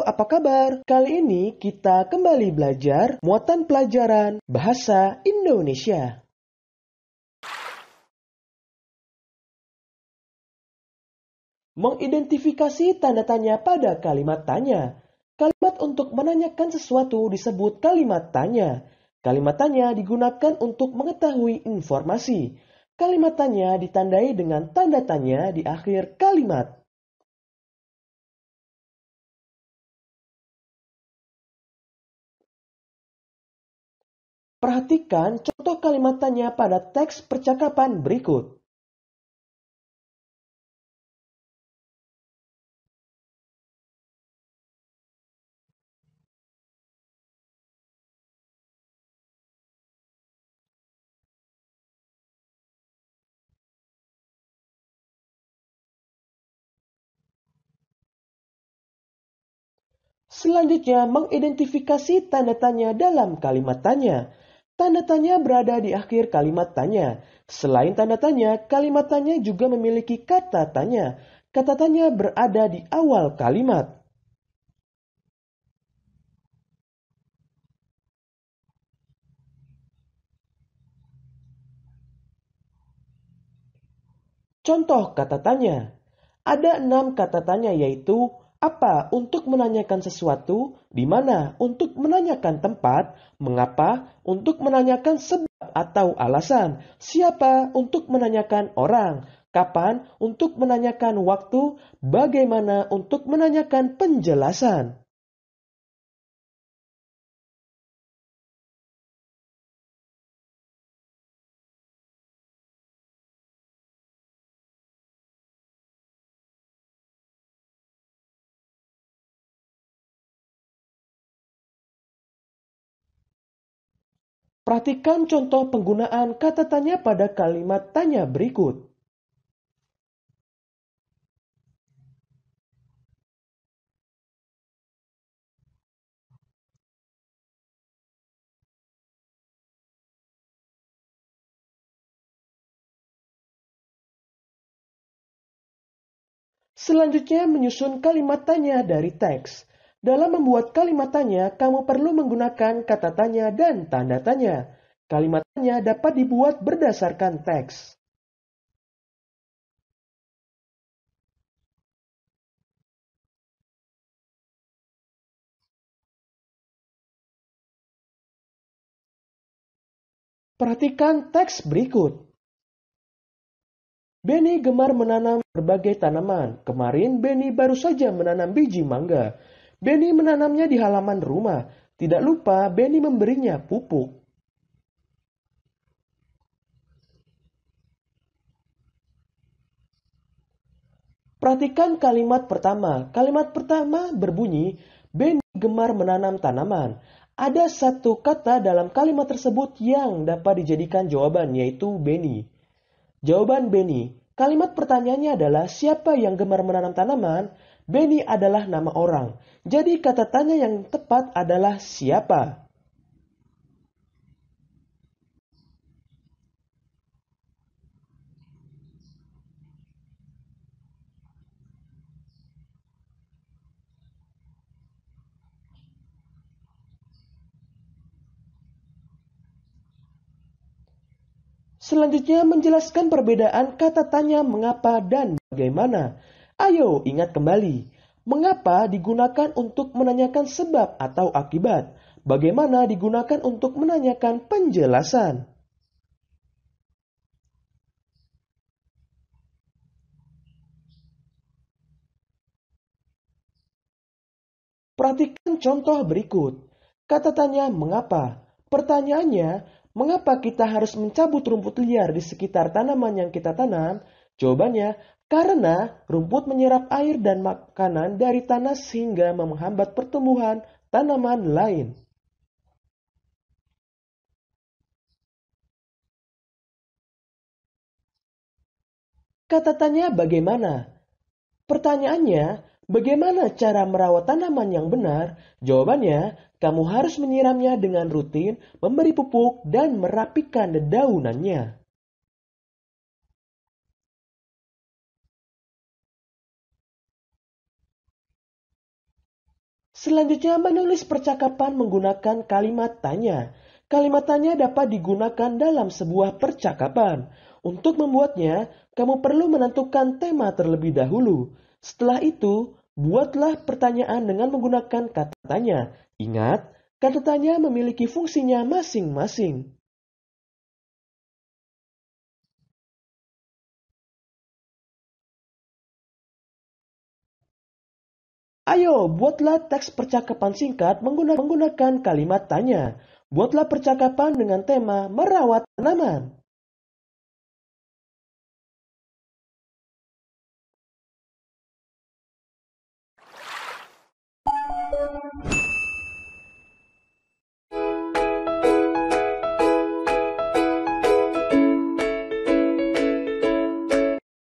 apa kabar? Kali ini kita kembali belajar muatan pelajaran Bahasa Indonesia. Mengidentifikasi tanda tanya pada kalimat tanya. Kalimat untuk menanyakan sesuatu disebut kalimat tanya. Kalimat tanya digunakan untuk mengetahui informasi. Kalimat tanya ditandai dengan tanda tanya di akhir kalimat. Perhatikan contoh kalimat tanya pada teks percakapan berikut. Selanjutnya, mengidentifikasi tanda tanya dalam kalimat tanya. Tanda tanya berada di akhir kalimat tanya. Selain tanda tanya, kalimat tanya juga memiliki kata tanya. Kata tanya berada di awal kalimat. Contoh kata tanya. Ada 6 kata tanya yaitu apa untuk menanyakan sesuatu, di mana untuk menanyakan tempat, mengapa untuk menanyakan sebab atau alasan, siapa untuk menanyakan orang, kapan untuk menanyakan waktu, bagaimana untuk menanyakan penjelasan. Perhatikan contoh penggunaan kata tanya pada kalimat tanya berikut. Selanjutnya menyusun kalimat tanya dari teks. Dalam membuat kalimat tanya, kamu perlu menggunakan kata tanya dan tanda tanya. Kalimat tanya dapat dibuat berdasarkan teks. Perhatikan teks berikut. Benny gemar menanam berbagai tanaman. Kemarin Benny baru saja menanam biji mangga. Benny menanamnya di halaman rumah. Tidak lupa Benny memberinya pupuk. Perhatikan kalimat pertama. Kalimat pertama berbunyi, Benny gemar menanam tanaman. Ada satu kata dalam kalimat tersebut yang dapat dijadikan jawaban, yaitu Benny. Jawaban Benny. Kalimat pertanyaannya adalah siapa yang gemar menanam tanaman? Benny adalah nama orang. Jadi kata tanya yang tepat adalah siapa. Selanjutnya menjelaskan perbedaan kata tanya mengapa dan bagaimana. Ayo ingat kembali. Mengapa digunakan untuk menanyakan sebab atau akibat? Bagaimana digunakan untuk menanyakan penjelasan? Perhatikan contoh berikut. Kata tanya mengapa? Pertanyaannya, mengapa kita harus mencabut rumput liar di sekitar tanaman yang kita tanam? Jawabannya, karena rumput menyerap air dan makanan dari tanah sehingga menghambat pertumbuhan tanaman lain. Kata tanya bagaimana? Pertanyaannya, bagaimana cara merawat tanaman yang benar? Jawabannya, kamu harus menyiramnya dengan rutin, memberi pupuk, dan merapikan dedaunannya. Selanjutnya, menulis percakapan menggunakan kalimat tanya. Kalimat tanya dapat digunakan dalam sebuah percakapan. Untuk membuatnya, kamu perlu menentukan tema terlebih dahulu. Setelah itu, buatlah pertanyaan dengan menggunakan kata tanya. Ingat, kata tanya memiliki fungsinya masing-masing. Ayo, buatlah teks percakapan singkat menggunakan kalimat tanya. Buatlah percakapan dengan tema merawat tanaman.